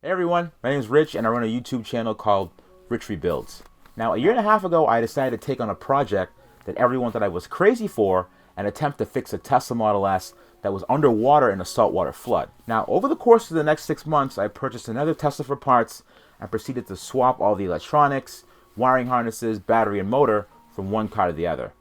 Hey everyone, my name is Rich and I run a YouTube channel called Rich Rebuilds. Now, a year and a half ago, I decided to take on a project that everyone thought I was crazy for and attempt to fix a Tesla Model S that was underwater in a saltwater flood. Now, over the course of the next 6 months, I purchased another Tesla for parts and proceeded to swap all the electronics, wiring harnesses, battery, and motor from one car to the other.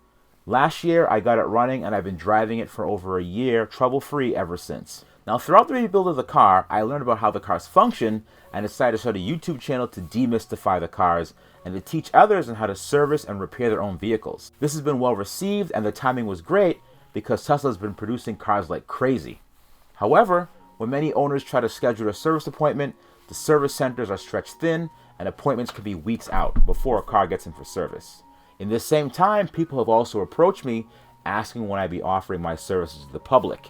Last year, I got it running and I've been driving it for over a year, trouble-free ever since. Now, throughout the rebuild of the car, I learned about how the cars function and decided to start a YouTube channel to demystify the cars and to teach others on how to service and repair their own vehicles. This has been well received and the timing was great because Tesla's been producing cars like crazy. However, when many owners try to schedule a service appointment, the service centers are stretched thin and appointments can be weeks out before a car gets in for service. In this same time, people have also approached me asking when I'd be offering my services to the public.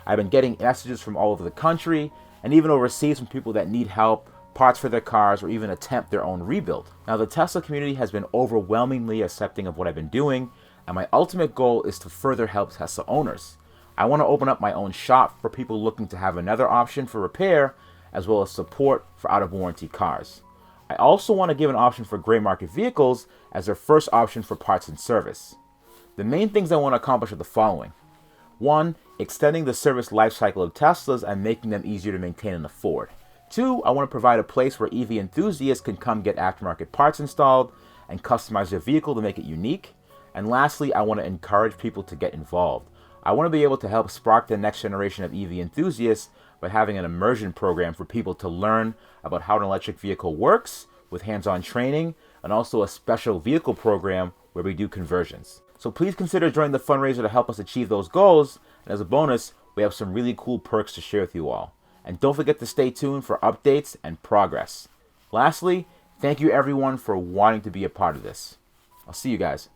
I've been getting messages from all over the country and even overseas from people that need help, parts for their cars, or even attempt their own rebuild. Now, the Tesla community has been overwhelmingly accepting of what I've been doing, and my ultimate goal is to further help Tesla owners. I want to open up my own shop for people looking to have another option for repair, as well as support for out-of-warranty cars. I also want to give an option for gray market vehicles as their first option for parts and service. The main things I want to accomplish are the following. 1, extending the service life cycle of Teslas and making them easier to maintain and afford. 2, I want to provide a place where EV enthusiasts can come get aftermarket parts installed and customize their vehicle to make it unique. And lastly, I want to encourage people to get involved. I want to be able to help spark the next generation of EV enthusiasts by having an immersion program for people to learn about how an electric vehicle works with hands-on training, and also a special vehicle program where we do conversions. So please consider joining the fundraiser to help us achieve those goals. And as a bonus, we have some really cool perks to share with you all. And don't forget to stay tuned for updates and progress. Lastly, thank you everyone for wanting to be a part of this. I'll see you guys.